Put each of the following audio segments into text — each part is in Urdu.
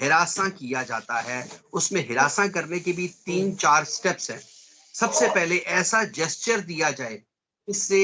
ہراساں کیا جاتا ہے، اس میں ہراساں کرنے کے بھی 3-4 سٹیپس ہیں۔ سب سے پہلے ایسا جیسچر دیا جائے اس سے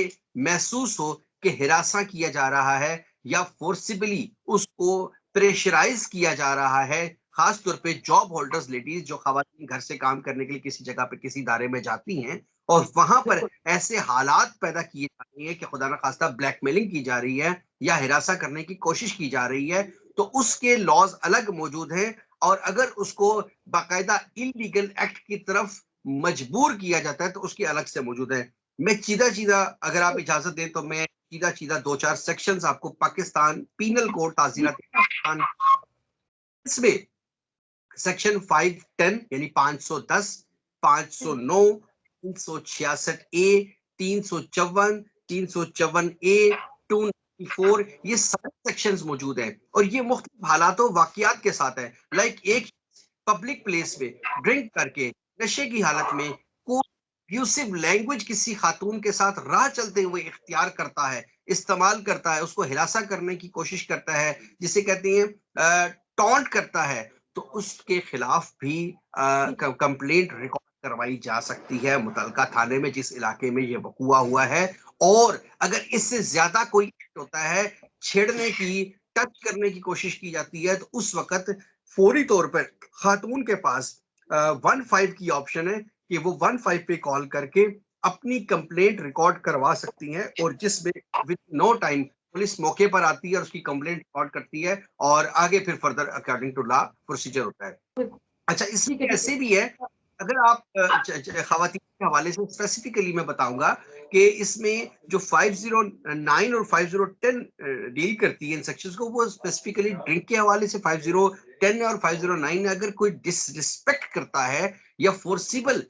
محسوس ہو کہ ہراساں کیا جا رہا ہے یا فورسیبلی اس کو پریشرائز کیا جا رہا ہے، خاص طور پہ جاب ہولڈرز لیڈیز جو خواتین گھر سے کام کرنے کے لیے کسی جگہ پہ کسی ادارے میں جاتی ہیں اور وہاں پر ایسے حالات پیدا کیے جا رہے ہیں کہ خدا نخواستہ بلیک میلنگ کی جا رہی ہے یا ہراساں کرنے کی کوشش کی جا رہی ہے، تو اس کے لاز الگ موجود ہیں، اور اگر اس کو باقاعدہ انلیگل ایکٹ کی طرف مجبور کیا جاتا ہے تو اس کی الگ سے موجود ہے۔ میں چیدہ اگر آپ اجازت دیں تو میں چیدہ 2-4 سیکشنز آپ کو پاکستان پینل کوڈ تعزیرات پاکستان اس میں سیکشن 510 یعنی 510 509 366 اے 354 354 اے 294 یہ سارے سیکشنز موجود ہیں، اور یہ مختلف حالات و واقعات کے ساتھ ہے۔ لائک ایک پبلک پلیس میں ڈرنک کر کے نشے کی حالت میں کوئی ابیوسو لینگویج کسی خاتون کے ساتھ راہ چلتے ہوئے اختیار کرتا ہے، استعمال کرتا ہے، اس کو ہراساں کرنے کی کوشش کرتا ہے، جسے کہتے ہیں ٹونٹ کرتا ہے، تو اس کے خلاف بھی کمپلینٹ ریکارڈ کروائی جا سکتی ہے متعلقہ تھانے میں جس علاقے میں یہ وقوع ہوا ہے۔ اور اگر اس سے زیادہ کوئی ہوتا ہے، چھیڑنے کی، ٹچ کرنے کی کوشش کی جاتی ہے، تو اس وقت فوری طور پر خاتون کے پاس 15 کی آپشن ہے کہ وہ 15 پہ کال کر کے اپنی کمپلینٹ ریکارڈ کروا سکتی ہیں، اور جس میں ود نو ٹائم پولیس موقع پر آتی ہے اور اس کی کمپلینٹ ریکارڈ کرتی ہے، اور آگے پھر further according to law procedure ہوتا ہے۔ اچھا، اس میں ایسے بھی ہے، اگر آپ خواتین کے حوالے سے اسپیسیفکلی میں بتاؤں گا کہ اس میں جو 509 اور 5010 ڈیل کرتی ہے ان سیکشنز کو، وہ اسپیسیفکلی ڈرنک کے حوالے سے 5010 اور 509 اگر کوئی ڈس ریسپیکٹ کرتا ہے یا فورسیبل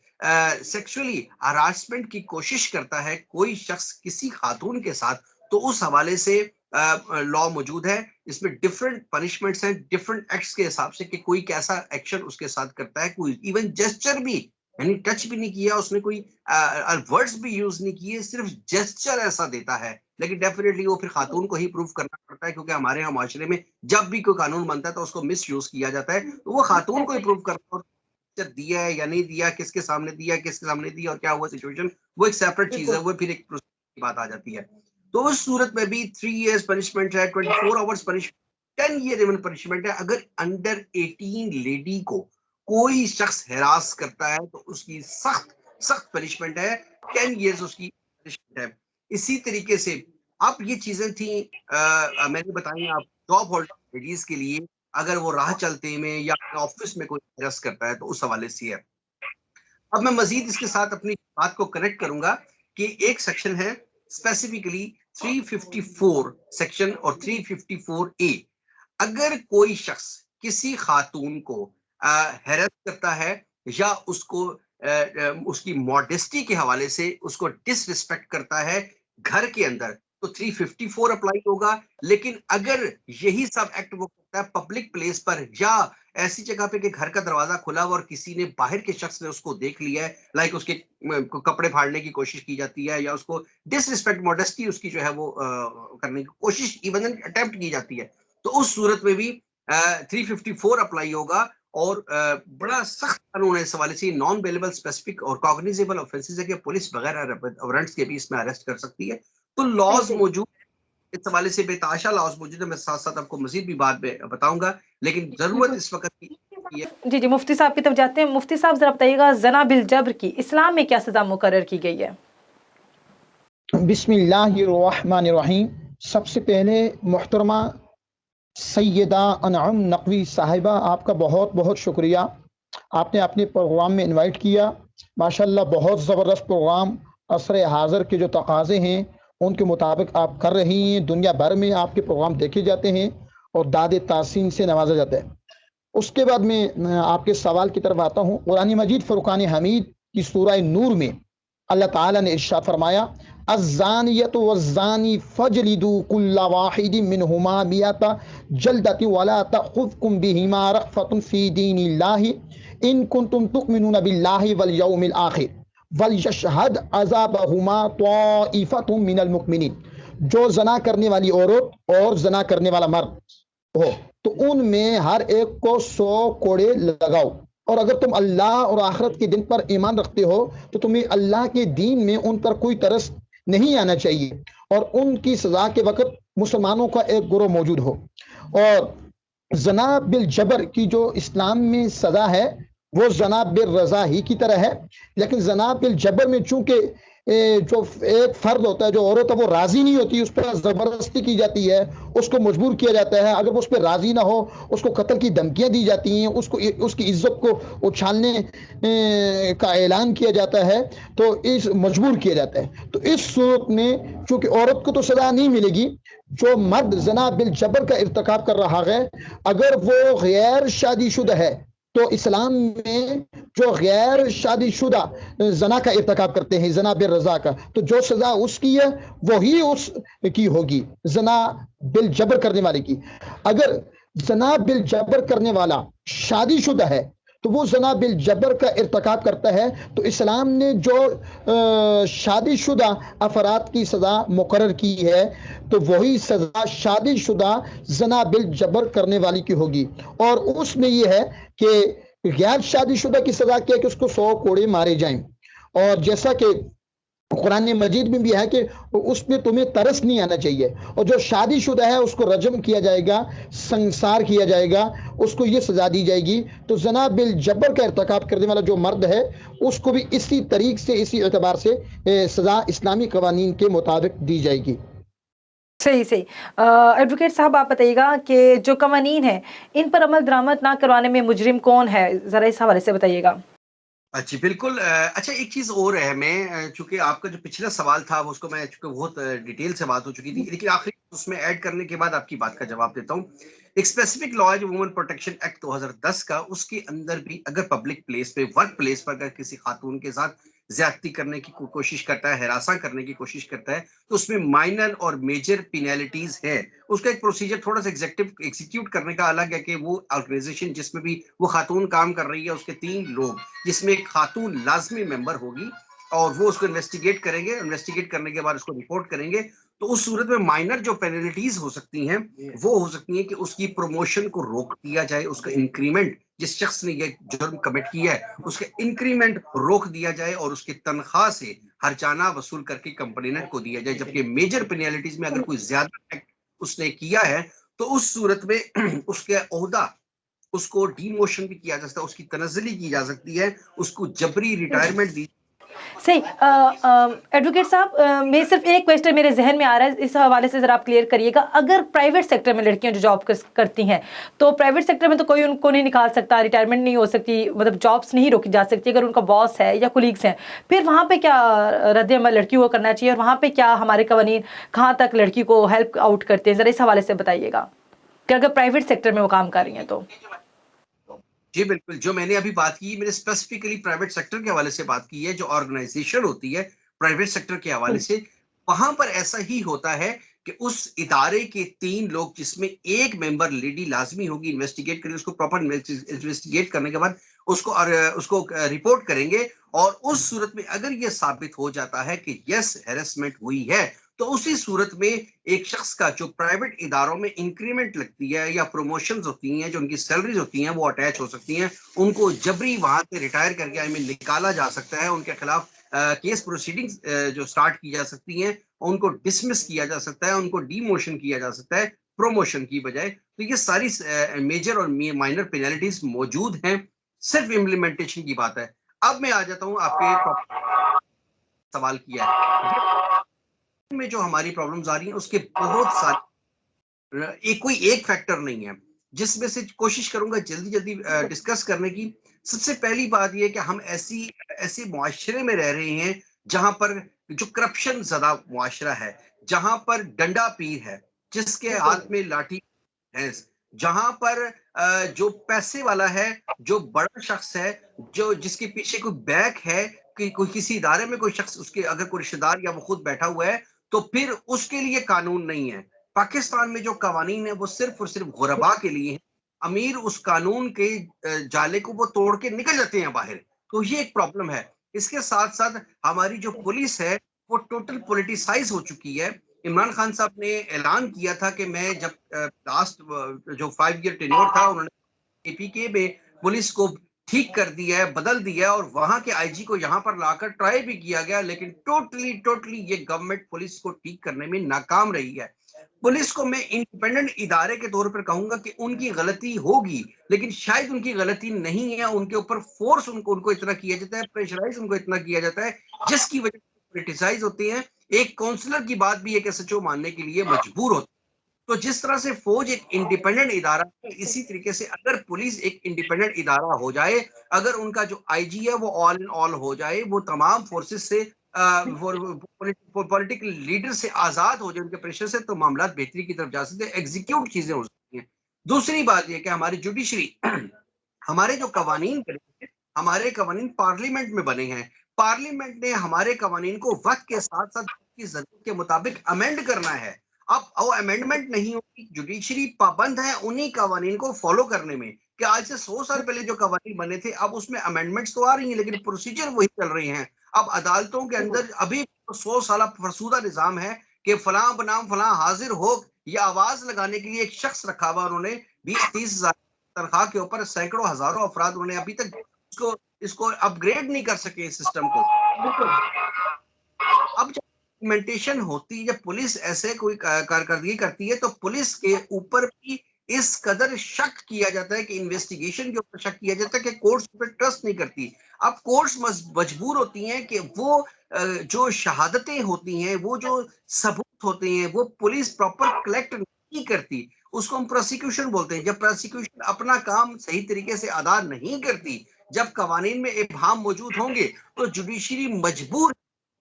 سیکشولی ہراسمنٹ کی کوشش کرتا ہے کوئی شخص کسی خاتون کے ساتھ، تو اس حوالے سے لا موجود ہے۔ اس میں ڈفرنٹ پنشمنٹس ہیں ڈفرنٹ ایکٹس کے حساب سے کہ کوئی کیسا ایکشن اس کے ساتھ کرتا ہے، کوئی ایون جیسچر بھی، یعنی ٹچ بھی نہیں کیا اس نے، کوئی ورڈز بھی یوز نہیں کیے، صرف جیسچر ایسا دیتا ہے، لیکن ڈیفینیٹلی وہ پھر خاتون کو ہی پروف کرنا پڑتا ہے، کیونکہ ہمارے یہاں معاشرے میں جب بھی کوئی قانون بنتا ہے تو اس کو مس یوز کیا جاتا ہے، تو وہ خاتون کو ہی پروف کرنا دیا ہے یا نہیں دیا، کس کے سامنے دیا، کس کے سامنے دیا اور کیا ہوا سچویشن، وہ ایک سیپریٹ چیز ہے، وہ پھر ایک کی بات آ جاتی ہے۔ تو اس صورت میں بھی 3 ایئرز پنشمنٹ ہے، 24 hours punishment, 10 year even punishment ہے۔ اگر انڈر 18 لیڈی کو کوئی شخص ہراس کرتا ہے تو اس کی سخت پنشمنٹ ہے، 10 ایئرز اس کی پنشمنٹ ہے۔ اسی طریقے سے اب یہ چیزیں تھیں میں نے بتائی آپ جاب ہولڈر لیڈیز کے لیے، اگر وہ راہ چلتے میں یا آفس میں کوئی ہراس کرتا ہے تو اس حوالے سے ہے۔ اب میں مزید اس کے ساتھ اپنی بات کو کنیکٹ کروں گا کہ ایک سیکشن ہے اسپیسیفکلی 354 سیکشن اور 354 اے۔ اگر کوئی شخص کسی خاتون کو ہیرس کرتا ہے یا اس کو اس کی ماڈسٹی کے حوالے سے اس کو ڈس ریسپیکٹ کرتا ہے گھر کے اندر، تو 354 اپلائی ہوگا۔ لیکن اگر یہی سب ایکٹ وہ کرتا ہے پبلک پلیس پر یا ایسی جگہ پہ کہ گھر کا دروازہ کھلا ہوا اور کسی نے باہر کے شخص نے اس کو دیکھ لیا ہے، لائک اس کے کپڑے پھاڑنے کی کوشش کی جاتی ہے یا اس کو ڈس ریسپیکٹ ماڈسٹی اس کی جو ہے وہ کرنے کی کوشش ایون اٹیمپٹ کی جاتی ہے، تو اس صورت میں بھی 354 اپلائی ہوگا، اور بڑا سخت قانون ہے اس حوالے سے، نان بیلیبل اسپیسیفک اور کاگنیزیبل آفینسز ہے کہ پولیس بغیر وارنٹس کے بھی اس میں اریسٹ کر سکتی ہے۔ تو لاز موجود اس حوالے سے بے تحاشا لاز موجود ہے، میں ساتھ ساتھ آپ کو مزید بھی بات میں بتاؤں گا، لیکن ضرورت اس وقت کی جی مفتی صاحب کی طرف جاتے ہیں۔ مفتی صاحب ذرا بتائیے گا، زنا بالجبر کی اسلام میں کیا سزا مقرر کی گئی ہے؟ بسم اللہ الرحمن الرحیم۔ سب سے پہلے محترمہ سیدہ انعم نقوی صاحبہ، آپ کا بہت بہت شکریہ، آپ نے اپنے پروگرام میں انوائٹ کیا۔ ماشاءاللہ بہت زبردست پروگرام، عصر حاضر کے جو تقاضے ہیں ان کے مطابق آپ کر رہی ہیں، دنیا بھر میں آپ کے پروگرام دیکھے جاتے ہیں اور داد تحسین سے نوازا جاتا ہے۔ اس کے بعد میں آپ کے سوال کی طرف آتا ہوں۔ قرآن مجید فرقان حمید کی سورہ نور میں اللہ تعالیٰ نے ارشاد فرمایا، الزانیۃ والزانی فجلدوا کل واحد منہما مئۃ جلدۃ ولا تأخذکم بہما رأفۃ فی دین اللہ ان کنتم تؤمنون باللہ والیوم الآخر ولیشہد عذابہما طائفۃ من المؤمنین۔ جو زنا کرنے والی عورت اور زنا کرنے والا مرد ہو، تو ان میں ہر ایک کو 100 کوڑے لگاؤ. اور اگر تم اللہ اور آخرت کے دن پر ایمان رکھتے ہو تو تمہیں اللہ کے دین میں ان پر کوئی ترس نہیں آنا چاہیے اور ان کی سزا کے وقت مسلمانوں کا ایک گروہ موجود ہو. اور زنا بالجبر کی جو اسلام میں سزا ہے وہ زنا بالرضا ہی کی طرح ہے، لیکن زنا بالجبر میں چونکہ جو ایک فرد ہوتا ہے، جو عورت ہے، وہ راضی نہیں ہوتی، اس پر زبردستی کی جاتی ہے، اس کو مجبور کیا جاتا ہے، اگر وہ اس پہ راضی نہ ہو اس کو قتل کی دھمکیاں دی جاتی ہیں، اس کی عزت کو اچھالنے کا اعلان کیا جاتا ہے، تو اس مجبور کیا جاتا ہے. تو اس صورت میں چونکہ عورت کو تو سزا نہیں ملے گی، جو مرد زنا بالجبر کا ارتکاب کر رہا ہے اگر وہ غیر شادی شدہ ہے تو اسلام میں جو غیر شادی شدہ زنا کا ارتکاب کرتے ہیں، زنا بالرضا کا، تو جو سزا اس کی ہے وہی اس کی ہوگی زنا بالجبر کرنے والے کی. اگر زنا بالجبر کرنے والا شادی شدہ ہے تو وہ زنا بالجبر کا ارتکاب کرتا ہے تو اسلام نے جو شادی شدہ افراد کی سزا مقرر کی ہے تو وہی سزا شادی شدہ زنا بالجبر کرنے والی کی ہوگی. اور اس میں یہ ہے کہ غیر شادی شدہ کی سزا کیا کہ اس کو 100 کوڑے مارے جائیں. اور جیسا کہ قرآن مجید میں بھی ہے کہ اس پہ تمہیں ترس نہیں آنا چاہیے، اور جو شادی شدہ ہے اس کو رجم کیا جائے گا، سنسار کیا جائے گا، اس کو یہ سزا دی جائے گی. تو زنا بالجبر کا ارتکاب کرنے والا جو مرد ہے اس کو بھی اسی طریق سے، اسی اعتبار سے سزا اسلامی قوانین کے مطابق دی جائے گی. صحیح صحیح. ایڈوکیٹ صاحب آپ بتائیے گا کہ جو قوانین ہیں ان پر عمل درآمد نہ کروانے میں مجرم کون ہے، ذرا اس حوالے سے بتائیے گا. جی بالکل. اچھا ایک چیز اور ہے، میں چونکہ آپ کا جو پچھلا سوال تھا اس کو میں چونکہ بہت ڈیٹیل سے بات ہو چکی تھی، لیکن آخری اس میں ایڈ کرنے کے بعد آپ کی بات کا جواب دیتا ہوں. ایک اسپیسیفک لا ہے جو وومن پروٹیکشن ایکٹ 2010 کا، اس کے اندر بھی اگر پبلک پلیس پہ، ورک پلیس پر اگر کسی خاتون کے ساتھ زیادتی کرنے کی کوشش کرتا ہے، ہراساں کرنے کی کوشش کرتا ہے، تو اس میں مائنر اور میجر پینالٹیز ہے. اس کا ایک پروسیجر تھوڑا سا ایگزیکیوٹ کرنے کا الگ ہے کہ وہ آرگنائزیشن جس میں بھی وہ خاتون کام کر رہی ہے اس کے 3 لوگ، جس میں ایک خاتون لازمی ممبر ہوگی اور وہ اس کو انویسٹیگیٹ کریں گے. انویسٹیگیٹ کرنے کے بعد اس کو رپورٹ کریں گے. تو اس صورت میں مائنر جو پینلٹیز ہو سکتی ہیں وہ ہو سکتی ہیں کہ اس کی پروموشن کو روک دیا جائے، اس کا انکریمنٹ، جس شخص نے یہ جرم کمٹ کیا ہے اس کا انکریمنٹ روک دیا جائے اور اس کی تنخواہ سے ہرجانہ وصول کر کے کمپلیننٹ کو دیا جائے. جبکہ میجر پینلٹیز میں اگر کوئی زیادہ ایکٹ اس نے کیا ہے تو اس صورت میں اس کے عہدہ اس کو ڈی موشن بھی کیا جا سکتا ہے، اس کی تنزلی کی جا سکتی ہے، اس کو جبری ریٹائرمنٹ دی. صحیح. ایڈوکیٹ صاحب میں صرف ایک کویسچن میرے ذہن میں آ رہا ہے، اس حوالے سے ذرا آپ کلیئر کریے گا. اگر پرائیویٹ سیکٹر میں لڑکیاں جو جاب کرتی ہیں تو پرائیویٹ سیکٹر میں تو کوئی ان کو نہیں نکال سکتا، ریٹائرمنٹ نہیں ہو سکتی، مطلب جابس نہیں روکی جا سکتی اگر ان کا باس ہے یا کولیگس ہیں. پھر وہاں پہ کیا رد عمل لڑکیوں کو کرنا چاہیے اور وہاں پہ کیا ہمارے قوانین کہاں تک لڑکی کو ہیلپ آؤٹ کرتے ہیں، ذرا اس حوالے سے بتائیے گا کہ اگر پرائیویٹ سیکٹر میں وہ کام کر رہی ہیں تو. جی بالکل. جو میں نے ابھی بات کی، میں نے اسپیسیفکلی پرائیویٹ سیکٹر کے حوالے سے بات کی ہے. جو آرگنائزیشن ہوتی ہے پرائیویٹ سیکٹر کے حوالے سے، وہاں پر ایسا ہی ہوتا ہے کہ اس ادارے کے 3 لوگ جس میں ایک ممبر لیڈی لازمی ہوگی، انویسٹیگیٹ کریں، اس کو پراپر انویسٹیگیٹ کرنے کے بعد اس کو رپورٹ کریں گے. اور اس صورت میں اگر یہ ثابت ہو جاتا ہے کہ یس ہیرسمنٹ ہوئی ہے تو اسی صورت میں ایک شخص کا جو پرائیویٹ اداروں میں انکریمنٹ لگتی ہے یا پروموشنز ہوتی ہیں، جو ان کی سیلریز ہوتی ہیں وہ اٹیچ ہو سکتی ہیں، ان کو جبری وہاں سے ریٹائر کر کے نکالا جا سکتا ہے. ان کے خلاف کیس پروسیڈنگز جو سٹارٹ کی جا سکتی ہیں، ان کو ڈسمس کیا جا سکتا ہے، ان کو ڈی موشن کیا جا سکتا ہے پروموشن کی بجائے. تو یہ ساری میجر اور مائنر پینلٹیز موجود ہیں، صرف امپلیمنٹیشن کی بات ہے. اب میں آ جاتا ہوں آپ کے سوال کیا ہے میں جو ہماری پرابلمز آ رہی ہیں اس کے بہت سارے، کوئی ایک فیکٹر نہیں ہے جس میں سے کوشش کروں گا جلدی جلدی ڈسکس کرنے کی. سب سے پہلی بات یہ کہ ہم ایسے معاشرے میں رہ رہے ہیں جہاں پر جو کرپشن زدہ معاشرہ ہے، جہاں پر ڈنڈا پیر ہے جس کے ہاتھ میں لاٹھی ہے، جہاں پر جو پیسے والا ہے، جو بڑا شخص ہے، جس کے پیچھے کوئی بیک ہے، کہ کوئی کسی ادارے میں کوئی شخص، اس کے اگر کوئی رشتہ دار یا وہ خود بیٹھا ہوا ہے تو پھر اس کے لیے قانون نہیں ہے. پاکستان میں جو قوانین ہیں وہ صرف اور صرف غربا کے لیے ہیں. امیر اس قانون کے جالے کو وہ توڑ کے نکل جاتے ہیں باہر. تو یہ ایک پرابلم ہے. اس کے ساتھ ساتھ ہماری جو پولیس ہے وہ ٹوٹل پولیٹیسائز ہو چکی ہے. عمران خان صاحب نے اعلان کیا تھا کہ میں جب لاسٹ جو 5 ایئر ٹینیور تھا انہوں نے اے پی کے میں پولیس کو ٹھیک کر دیا ہے، بدل دیا ہے، اور وہاں کے آئی جی کو یہاں پر لا کر ٹرائی بھی کیا گیا، لیکن ٹوٹلی یہ گورنمنٹ پولیس کو ٹھیک کرنے میں ناکام رہی ہے۔ پولیس کو میں انڈیپینڈنٹ ادارے کے طور پر کہوں گا کہ ان کی غلطی ہوگی، لیکن شاید ان کی غلطی نہیں ہے، ان کے اوپر فورس ان کو اتنا کیا جاتا ہے، پریشرائز ان کو اتنا کیا جاتا ہے، جس کی وجہ سے کرٹیسائز ہوتے ہیں۔ ایک کونسلر کی بات بھی ایک ایس ایچ او ماننے کے لیے مجبور ہوتا ہے۔ تو جس طرح سے فوج ایک انڈیپینڈنٹ ادارہ ہے، اسی طریقے سے اگر پولیس ایک انڈیپینڈنٹ ادارہ ہو جائے، اگر ان کا جو آئی جی ہے وہ آل ان آل ہو جائے، وہ تمام فورسز سے پولیٹیکل لیڈر سے آزاد ہو جائے ان کے پریشر سے، تو معاملات بہتری کی طرف جا سکتے ہیں، ایگزیکیوٹ چیزیں ہو سکتی ہیں۔ دوسری بات یہ کہ ہماری جوڈیشری، ہمارے جو قوانین بنے ہیں، ہمارے قوانین پارلیمنٹ میں بنے ہیں، پارلیمنٹ نے ہمارے قوانین کو وقت کے ساتھ ساتھ کی ضرورت کے مطابق امینڈ کرنا ہے۔ اب وہ امینڈمنٹ نہیں ہوگی، جوڈیشری پابند ہے انہی قوانین کو فالو کرنے میں، کہ آج سے 100 سال پہلے جو قوانین بنے تھے اب اس میں امینڈمنٹس تو آ رہی ہیں لیکن پروسیجر وہی چل رہی ہیں۔ اب عدالتوں کے اندر ابھی 100 سالہ فرسودہ نظام ہے کہ فلاں بنام فلاں حاضر ہو، یہ آواز لگانے کے لیے ایک شخص رکھا ہوا انہوں نے 20-30 ہزار تنخواہ کے اوپر، سینکڑوں ہزاروں افراد انہوں نے ابھی تک اس کو اپ گریڈ نہیں کر سکے اس سسٹم کو۔ اب جب امپلیمنٹیشن ہوتی ہے، جب پولیس ایسے کوئی کارکردگی کرتی ہے تو پولیس کے اوپر بھی اس قدر شک کیا جاتا ہے کہ انویسٹیگیشن کے اوپر شک کیا جاتا ہے کہ کورٹس پر ٹرسٹ نہیں کرتی۔ اب کورٹس مجبور ہوتی ہیں کہ وہ جو شہادتیں ہوتی ہیں، وہ جو ثبوت ہوتے ہیں، وہ پولیس پراپر کلیکٹ نہیں کرتی، اس کو ہم پروسیکیوشن بولتے ہیں۔ جب پروسیکیوشن اپنا کام صحیح طریقے سے ادا نہیں کرتی، جب قوانین میں ابہام موجود ہوں گے، تو جوڈیشری مجبور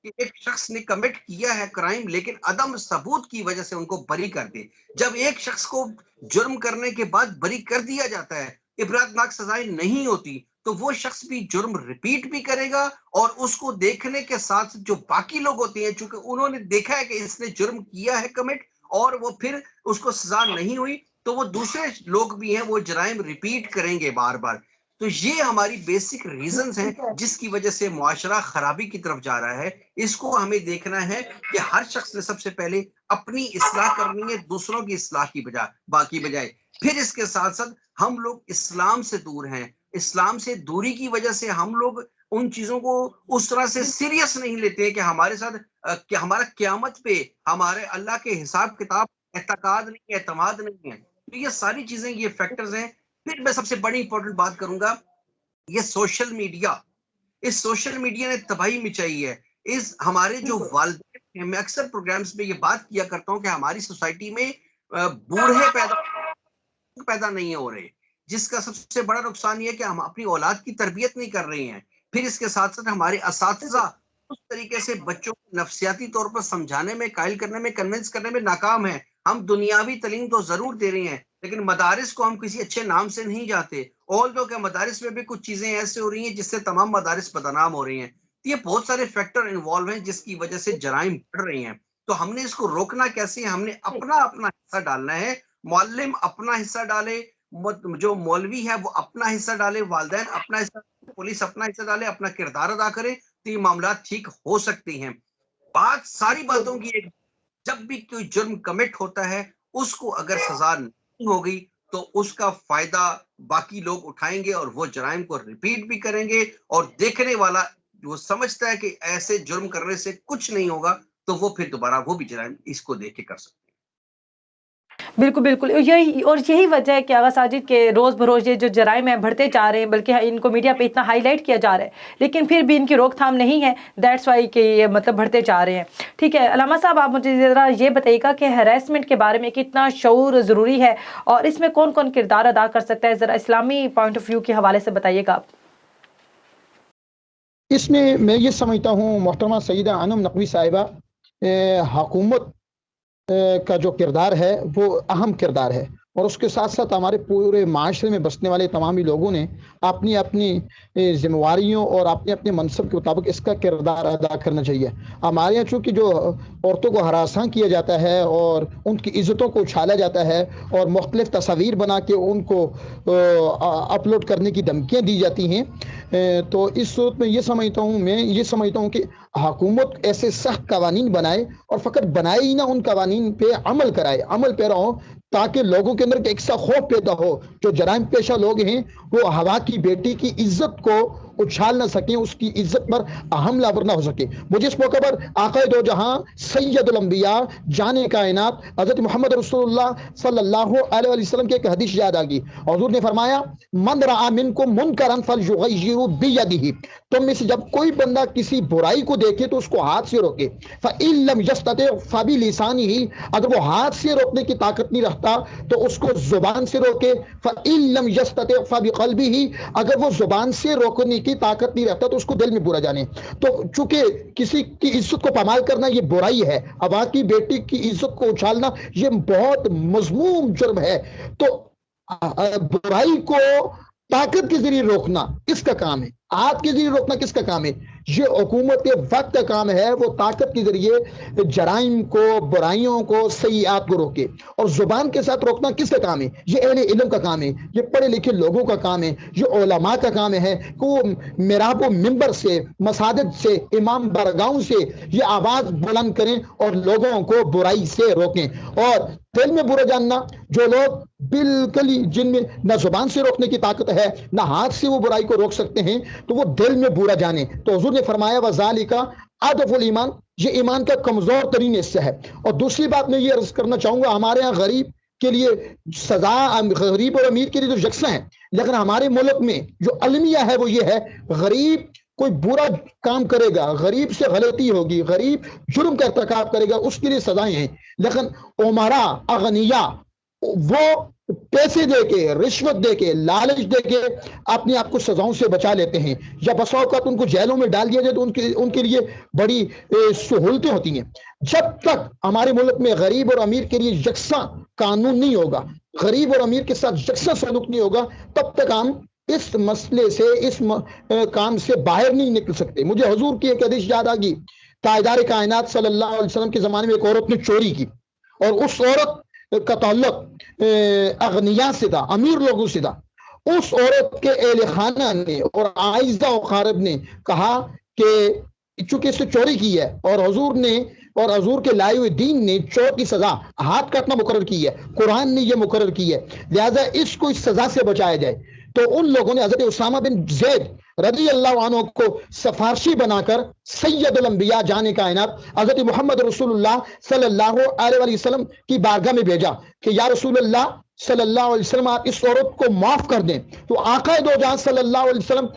کہ ایک شخص نے کمٹ کیا ہے کرائم لیکن عدم ثبوت کی وجہ سے ان کو بری کر دے۔ جب ایک شخص کو جرم کرنے کے بعد بری کر دیا جاتا ہے، عبرتناک سزائیں نہیں ہوتی، تو وہ شخص بھی جرم ریپیٹ بھی کرے گا، اور اس کو دیکھنے کے ساتھ جو باقی لوگ ہوتے ہیں، چونکہ انہوں نے دیکھا ہے کہ اس نے جرم کیا ہے کمٹ، اور وہ پھر اس کو سزا نہیں ہوئی، تو وہ دوسرے لوگ بھی ہیں وہ جرائم ریپیٹ کریں گے بار بار۔ تو یہ ہماری بیسک ریزنز ہیں جس کی وجہ سے معاشرہ خرابی کی طرف جا رہا ہے۔ اس کو ہمیں دیکھنا ہے کہ ہر شخص نے سب سے پہلے اپنی اصلاح کرنی ہے، دوسروں کی اصلاح کی بجائے۔ پھر اس کے ساتھ ساتھ ہم لوگ اسلام سے دور ہیں، اسلام سے دوری کی وجہ سے ہم لوگ ان چیزوں کو اس طرح سے سیریس نہیں لیتے کہ ہمارے ساتھ کہ ہمارا قیامت پہ ہمارے اللہ کے حساب کتاب اعتقاد نہیں ہے، اعتماد نہیں ہے۔ تو یہ ساری چیزیں، یہ فیکٹرز ہیں۔ پھر میں سب سے بڑی امپورٹنٹ بات کروں گا، یہ سوشل میڈیا، اس سوشل میڈیا نے تباہی مچائی ہے۔ اس ہمارے جو والدین ہیں، میں اکثر پروگرامز میں یہ بات کیا کرتا ہوں کہ ہماری سوسائٹی میں بوڑھے پیدا نہیں ہو رہے، جس کا سب سے بڑا نقصان یہ ہے کہ ہم اپنی اولاد کی تربیت نہیں کر رہے ہیں۔ پھر اس کے ساتھ ساتھ ہمارے اساتذہ اس طریقے سے بچوں کو نفسیاتی طور پر سمجھانے میں، قائل کرنے میں، کنونس کرنے میں ناکام ہیں۔ ہم دنیاوی تعلیم تو ضرور دے رہے ہیں لیکن مدارس کو ہم کسی اچھے نام سے نہیں جاتے، اور تو کہ مدارس میں بھی کچھ چیزیں ایسے ہو رہی ہیں جس سے تمام مدارس بدنام ہو رہی ہیں۔ یہ بہت سارے فیکٹر انوالو ہیں جس کی وجہ سے جرائم بڑھ رہے ہیں۔ تو ہم نے اس کو روکنا کیسے؟ ہم نے اپنا حصہ ڈالنا ہے۔ معلم اپنا حصہ ڈالے، جو مولوی ہے وہ اپنا حصہ ڈالے، والدین اپنا حصہ ڈالے، پولیس اپنا حصہ ڈالے، اپنا کردار ادا کرے، تو یہ معاملات ٹھیک ہو سکتے ہیں۔ بات ساری باتوں کی ایک، جب بھی کوئی جرم کمٹ ہوتا ہے اس کو اگر سزا نہیں ہوگی تو اس کا فائدہ باقی لوگ اٹھائیں گے، اور وہ جرائم کو ریپیٹ بھی کریں گے، اور دیکھنے والا وہ سمجھتا ہے کہ ایسے جرم کرنے سے کچھ نہیں ہوگا، تو وہ پھر دوبارہ وہ بھی جرائم اس کو دیکھ کے کر سکتے ہیں۔ بالکل بالکل، یہی وجہ ہے کہ آغا ساجد کے روز بروز یہ جو جرائم ہیں بڑھتے جا رہے ہیں، بلکہ ان کو میڈیا پہ اتنا ہائی لائٹ کیا جا رہا ہے لیکن پھر بھی ان کی روک تھام نہیں ہے، دیٹس وائی کہ یہ مطلب بڑھتے جا رہے ہیں۔ ٹھیک ہے علامہ صاحب، آپ مجھے ذرا یہ بتائیے گا کہ ہیراسمنٹ کے بارے میں کتنا شعور ضروری ہے اور اس میں کون کون کردار ادا کر سکتا ہے، ذرا اسلامی پوائنٹ آف ویو کے حوالے سے بتائیے گا آپ۔ اس میں یہ سمجھتا ہوں محترمہ سیدہ انم نقوی صاحبہ، حکومت کا جو کردار ہے وہ اہم کردار ہے، اور اس کے ساتھ ساتھ ہمارے پورے معاشرے میں بسنے والے تمام ہی لوگوں نے اپنی اپنی ذمہ داریوں اور اپنے اپنے منصب کے مطابق اس کا کردار ادا کرنا چاہیے۔ ہمارے یہاں چونکہ جو عورتوں کو ہراساں کیا جاتا ہے اور ان کی عزتوں کو اچھالا جاتا ہے اور مختلف تصاویر بنا کے ان کو اپلوڈ کرنے کی دھمکیاں دی جاتی ہیں، تو اس صورت میں یہ سمجھتا ہوں کہ حکومت ایسے سخت قوانین بنائے، اور فقط بنائے ہی نہ، ان قوانین پہ عمل کرائے، عمل پیرا ہو، تاکہ لوگوں کے اندر ایک سا خوف پیدا ہو۔ جو جرائم پیشہ لوگ ہیں وہ ہوا کی بیٹی کی عزت کو اچھال نہ سکیں، اس کی عزت پر حملہ آور نہ ہو سکے۔ مجھے اس موقع پر آقا دو جہاں سید الانبیاء جان کائنات حضرت محمد رسول اللہ صلی اللہ علیہ وسلم کی ایک حدیث یاد آ گئی۔ حضور نے فرمایا من رعا منکم منکرا فلیغیرہ بیدہ، تم میں سے جب کوئی بندہ کسی برائی کو دیکھے تو اس کو ہاتھ سے روکے، فإن لم یستطع فبلسانہ، اگر وہ ہاتھ سے روکنے کی طاقت نہیں رکھتا تو اس کو زبان سے روکے، فإن لم یستطع فبقلبہ، اگر وہ زبان سے روکنے کی طاقت نہیں رکھتا تو اس کو دل میں برا جانے۔ تو چونکہ کسی کی عزت کو پامال کرنا یہ برائی ہے، ابا کی بیٹی کی عزت کو اچھالنا یہ بہت مذموم جرم ہے، تو برائی کو طاقت کے ذریعے روکنا کس کا کام ہے؟ ہاتھ کے ذریعے روکنا کس کا کام ہے؟ یہ حکومت کے وقت کا کام ہے، وہ طاقت کے ذریعے جرائم کو، برائیوں کو، سیئات کو روکے۔ اور زبان کے ساتھ روکنا کس کا کام ہے؟ یہ اہل علم کا کام ہے، یہ پڑھے لکھے لوگوں کا کام ہے، یہ علماء کا کام ہے کہ وہ محراب و منبر سے، مساجد سے، امام برگاہوں سے یہ آواز بلند کریں اور لوگوں کو برائی سے روکیں۔ اور دل میں برا جاننا، جو لوگ بالکل ہی جن میں نہ زبان سے روکنے کی طاقت ہے نہ ہاتھ سے وہ برائی کو روک سکتے ہیں، تو وہ دل میں برا جانے۔ تو حضور نے فرمایا وذالک اضعف الایمان، یہ ایمان کا کمزور ترین حصہ ہے۔ اور دوسری بات میں یہ عرض کرنا چاہوں گا، ہمارے ہاں غریب کے لیے سزا، غریب اور امیر کے لیے تو یکساں ہے، لیکن ہمارے ملک میں جو المیہ ہے وہ یہ ہے، غریب کوئی برا کام کرے گا، غریب سے غلطی ہوگی، غریب جرم کا ارتکاب کرے گا، اس کے لیے سزائیں ہیں، لیکن عمرا، اغنیاء، وہ پیسے دے کے، رشوت دے کے، لالچ دے کے اپنے آپ کو سزاؤں سے بچا لیتے ہیں، یا بسا اوقات ان کو جیلوں میں ڈال دیا جائے تو ان کے لیے بڑی سہولتیں ہوتی ہیں۔ جب تک ہمارے ملک میں غریب اور امیر کے لیے یکساں قانون نہیں ہوگا، غریب اور امیر کے ساتھ یکساں سلوک نہیں ہوگا، تب تک ہم اس مسئلے سے، اس کام سے باہر نہیں نکل سکتے۔ مجھے حضور کی ایک حدیث یاد آ گئی، تاجدار کائنات صلی اللہ علیہ وسلم کے زمانے میں ایک عورت نے چوری کی، اور اس عورت کا تعلق اغنیاء سے تھا، امیر لوگوں سے تھا۔ اس عورت کے اہل خانہ نے اور عائزہ و اقارب نے کہا کہ چونکہ اس نے چوری کی ہے، اور حضور کے لائے ہوئے دین نے چور کی سزا ہاتھ کاٹنا مقرر کی ہے، قرآن نے یہ مقرر کی ہے، لہذا اس کو اس سزا سے بچایا جائے۔ تو ان لوگوں نے حضرت اسامہ بن زید رضی اللہ عنہ کو سفارشی بنا کر سید الانبیاء جان کائنات حضرت محمد رسول اللہ صلی اللہ علیہ وسلم کی بارگاہ میں بھیجا کہ یا رسول اللہ صلی اللہ علیہ وسلم، آپ اس عورت کو معاف کر دیں۔ تو آقا دو جہاں صلی اللہ علیہ وسلم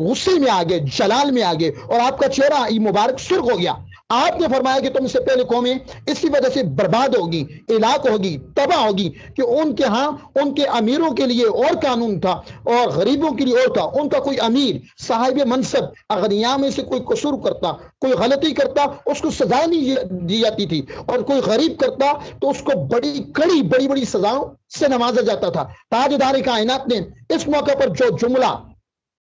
غصے میں آگے، جلال میں آگے، اور آپ کا چہرہ مبارک سرخ ہو گیا۔ آپ نے فرمایا کہ تم سے پہلے قومیں اسی وجہ سے برباد ہوگی، ہلاک ہوگی، تباہ ہوگی کہ ان کے ہاں ان کے امیروں کے لیے اور قانون تھا اور غریبوں کے لیے اور تھا۔ ان کا کوئی امیر، صاحب منصب، اغنیاء میں سے کوئی قصور کرتا، کوئی غلطی کرتا، اس کو سزا نہیں دی جاتی تھی، اور کوئی غریب کرتا تو اس کو بڑی کڑی بڑی سزاؤں سے نوازا جاتا تھا۔ تاجدار کائنات نے اس موقع پر جو جملہ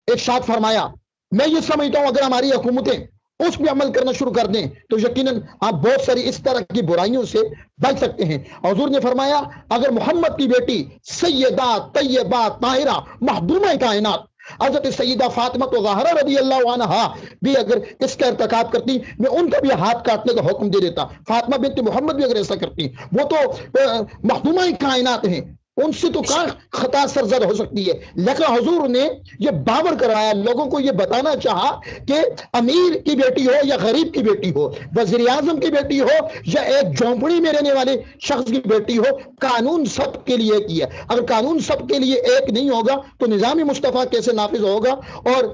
ارشاد فرمایا، میں یہ سمجھتا ہوں اگر ہماری حکومتیں اس پہ عمل کرنا شروع کر دیں تو یقیناً آپ بہت ساری اس طرح کی برائیوں سے بچ سکتے ہیں۔ حضور نے فرمایا اگر محمد کی بیٹی سیدہ طیبہ طاہرہ محبوبہ کائنات حضرت سیدہ فاطمہ زہرا رضی اللہ عنہا بھی اگر اس کا ارتکاب کرتی، میں ان کا بھی ہاتھ کاٹنے کا حکم دے دیتا۔ فاطمہ بنت محمد بھی اگر ایسا کرتی، وہ تو محبوبہ کائنات ہیں، ان سے تو کہاں خطا سرزد ہو سکتی ہے۔ لیکن حضور نے یہ باور کرایا، لوگوں کو یہ بتانا چاہا کہ امیر کی بیٹی ہو یا غریب کی بیٹی ہو، وزیر اعظم کی بیٹی ہو یا ایک جھونپڑی میں رہنے والے شخص کی بیٹی ہو، قانون سب کے لیے ایک ہی ہے۔ اگر قانون سب کے لیے ایک نہیں ہوگا تو نظام مصطفیٰ کیسے نافذ ہوگا؟ اور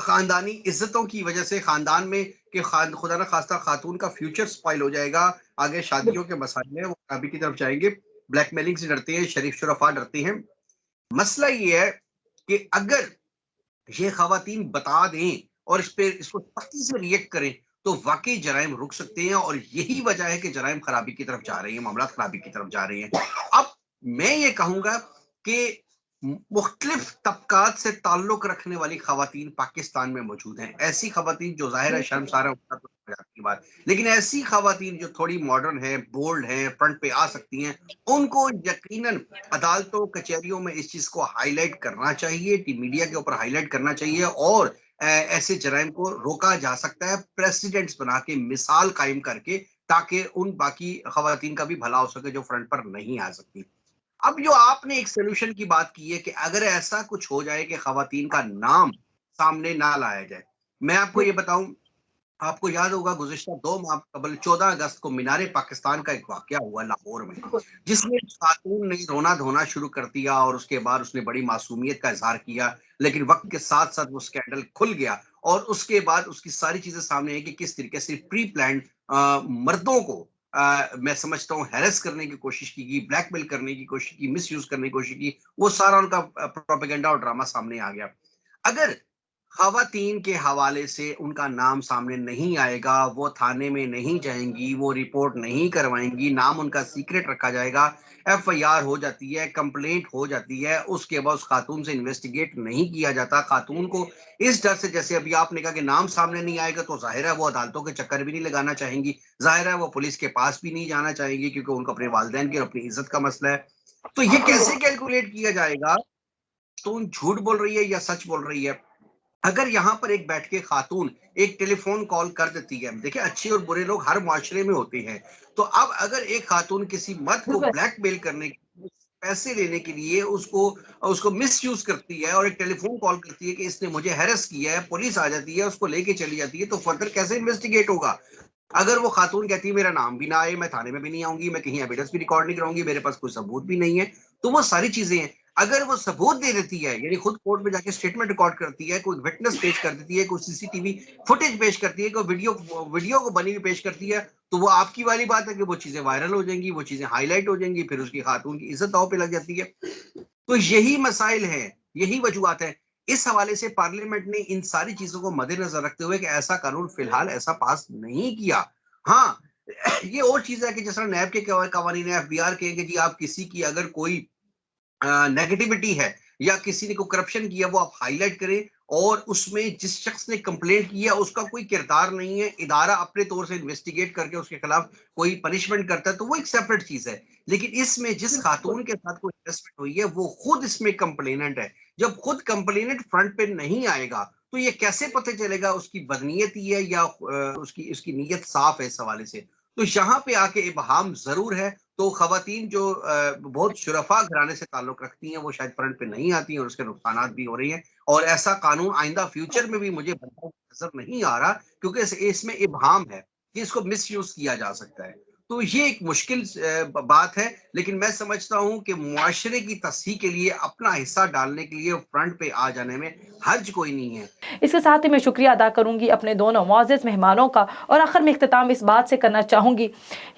خاندانی عزتوں کی وجہ سے خاندان میں کہ خدا نہ خواستہ خاتون کا فیوچر سپائل ہو جائے گا، آگے شادیوں کے مسائل ہیں وہ خرابی کی طرف جائیں گے، بلیک میلنگ سے ڈرتے ہیں، شریف شرفا ڈرتے ہیں۔ مسئلہ یہ ہے کہ اگر یہ خواتین بتا دیں اور اس کو سختی سے ریئیکٹ کریں تو واقعی جرائم رک سکتے ہیں، اور یہی وجہ ہے کہ جرائم خرابی کی طرف جا رہے ہیں، معاملات خرابی کی طرف جا رہے ہیں۔ اب میں یہ کہوں گا کہ مختلف طبقات سے تعلق رکھنے والی خواتین پاکستان میں موجود ہیں، ایسی خواتین جو ظاہر ہے شرمسارہ کی بات، لیکن ایسی خواتین جو تھوڑی ماڈرن ہیں، بولڈ ہیں، فرنٹ پہ آ سکتی ہیں، ان کو یقیناً عدالتوں کچہریوں میں اس چیز کو ہائی لائٹ کرنا چاہیے، میڈیا کے اوپر ہائی لائٹ کرنا چاہیے، اور ایسے جرائم کو روکا جا سکتا ہے پریسیڈنٹس بنا کے، مثال قائم کر کے، تاکہ ان باقی خواتین کا بھی بھلا ہو سکے جو فرنٹ پر نہیں آ سکتی۔ اب جو آپ نے ایک سولوشن کی بات کی ہے کہ اگر ایسا کچھ ہو جائے کہ خواتین کا نام سامنے نہ لایا جائے، میں آپ کو یہ بتاؤں، آپ کو یاد ہوگا گزشتہ 2 ماہ قبل 14 اگست کو مینار پاکستان کا ایک واقعہ ہوا لاہور میں، جس میں خاتون نے رونا دھونا شروع کر دیا، اور اس کے بعد اس نے بڑی معصومیت کا اظہار کیا، لیکن وقت کے ساتھ ساتھ وہ سکینڈل کھل گیا، اور اس کے بعد اس کی ساری چیزیں سامنے آئی کہ کس طریقے سے پری پلانڈ مردوں کو میں سمجھتا ہوں ہیرس کرنے کی کوشش کی گئی، بلیک میل کرنے کی کوشش کی، مس یوز کرنے کی کوشش کی، وہ سارا ان کا پروپیگنڈا اور ڈرامہ سامنے آ گیا۔ اگر خواتین کے حوالے سے ان کا نام سامنے نہیں آئے گا، وہ تھانے میں نہیں جائیں گی، وہ رپورٹ نہیں کروائیں گی، نام ان کا سیکرٹ رکھا جائے گا، ایف آئی آر ہو جاتی ہے، کمپلینٹ ہو جاتی ہے، اس کے بعد اس خاتون سے انویسٹیگیٹ نہیں کیا جاتا، خاتون کو اس ڈر سے، جیسے ابھی آپ نے کہا کہ نام سامنے نہیں آئے گا تو ظاہر ہے وہ عدالتوں کے چکر بھی نہیں لگانا چاہیں گی، ظاہر ہے وہ پولیس کے پاس بھی نہیں جانا چاہیں گی، کیونکہ ان کو اپنے والدین کی اور اپنی عزت کا مسئلہ ہے۔ تو یہ کیسے کیلکولیٹ کیا جائے گا خاتون جھوٹ بول رہی ہے یا سچ بول رہی ہے؟ اگر یہاں پر ایک بیٹھ کے خاتون ایک ٹیلی فون کال کر دیتی ہے، دیکھیں اچھے اور برے لوگ ہر معاشرے میں ہوتے ہیں، تو اب اگر ایک خاتون کسی مرد کو بلیک میل کرنے پیسے لینے کے لیے اس کو مس یوز کرتی ہے، اور ایک ٹیلی فون کال کرتی ہے کہ اس نے مجھے ہیرس کیا ہے، پولیس آ جاتی ہے، اس کو لے کے چلی جاتی ہے، تو فردر کیسے انویسٹیگیٹ ہوگا؟ اگر وہ خاتون کہتی ہے میرا نام بھی نہ آئے، میں تھانے میں بھی نہیں آؤں گی، میں کہیں ایویڈنس بھی ریکارڈ نہیں کراؤں گی، میرے پاس کوئی ثبوت بھی نہیں ہے، تو وہ ساری چیزیں ہیں۔ اگر وہ ثبوت دے دیتی ہے، یعنی خود کورٹ میں جا کے اسٹیٹمنٹ ریکارڈ کرتی ہے، کوئی وٹنس پیش کر دیتی ہے، کوئی سی سی ٹی وی فوٹیج پیش کرتی ہے، کوئی ویڈیو کو بنی ہوئی پیش کرتی ہے، تو وہ آپ کی والی بات ہے کہ وہ چیزیں وائرل ہو جائیں گی، وہ چیزیں ہائی لائٹ ہو جائیں گی، پھر اس کی خاتون کی عزت داؤ پہ لگ جاتی ہے۔ تو یہی مسائل ہیں، یہی وجوہات ہیں۔ اس حوالے سے پارلیمنٹ نے ان ساری چیزوں کو مد نظر رکھتے ہوئے کہ ایسا قانون فی الحال ایسا پاس نہیں کیا۔ ہاں، یہ اور چیز ہے کہ جس طرح نیب کے قوانین ایف بی آر کہیں کہ جی آپ کسی کی اگر کوئی نیگیٹیوٹی ہے یا کسی نے کوئی کرپشن کیا، وہ آپ ہائی لائٹ کریں، اور اس میں جس شخص نے کمپلینٹ کیا اس کا کوئی کردار نہیں ہے، ادارہ اپنے طور سے انویسٹیگیٹ کر کے اس کے خلاف کوئی پنشمنٹ کرتا ہے تو وہ ایک سیپریٹ چیز ہے، لیکن اس میں جس خاتون کے ساتھ کوئی ہراسمنٹ ہوئی ہے وہ خود اس میں کمپلیننٹ ہے۔ جب خود کمپلیننٹ فرنٹ پہ نہیں آئے گا تو یہ کیسے پتہ چلے گا اس کی بدنیتی ہے یا اس کی نیت صاف ہے؟ اس حوالے سے تو یہاں پہ آ کے ابہام ضرور ہے۔ تو خواتین جو بہت شرفا گھرانے سے تعلق رکھتی ہیں وہ شاید فرنٹ پہ نہیں آتی ہیں، اور اس کے نقصانات بھی ہو رہی ہیں، اور ایسا قانون آئندہ فیوچر میں بھی مجھے نظر نہیں آ رہا، کیونکہ اس میں ابہام ہے کہ اس کو مس یوز کیا جا سکتا ہے۔ تو یہ ایک مشکل بات ہے، لیکن میں سمجھتا ہوں کہ معاشرے کی تصحیح کے لیے اپنا حصہ ڈالنے کے لیے فرنٹ پہ آ جانے میں حرج کوئی نہیں ہے۔ اس کے ساتھ ہی میں شکریہ ادا کروں گی اپنے دونوں معزز مہمانوں کا، اور آخر میں اختتام اس بات سے کرنا چاہوں گی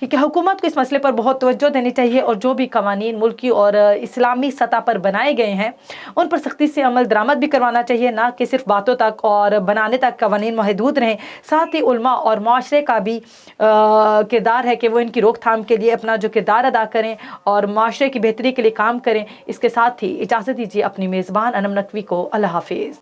کہ حکومت کو اس مسئلے پر بہت توجہ دینی چاہیے، اور جو بھی قوانین ملکی اور اسلامی سطح پر بنائے گئے ہیں ان پر سختی سے عمل درآمد بھی کروانا چاہیے، نہ کہ صرف باتوں تک اور بنانے تک قوانین محدود رہیں۔ ساتھ ہی علماء اور معاشرے کا بھی کردار ہے کہ وہ ان کی روک تھام کے لیے اپنا جو کردار ادا کریں اور معاشرے کی بہتری کے لیے کام کریں۔ اس کے ساتھ ہی اجازت دیجیے اپنی میزبان انم نقوی کو۔ اللہ حافظ۔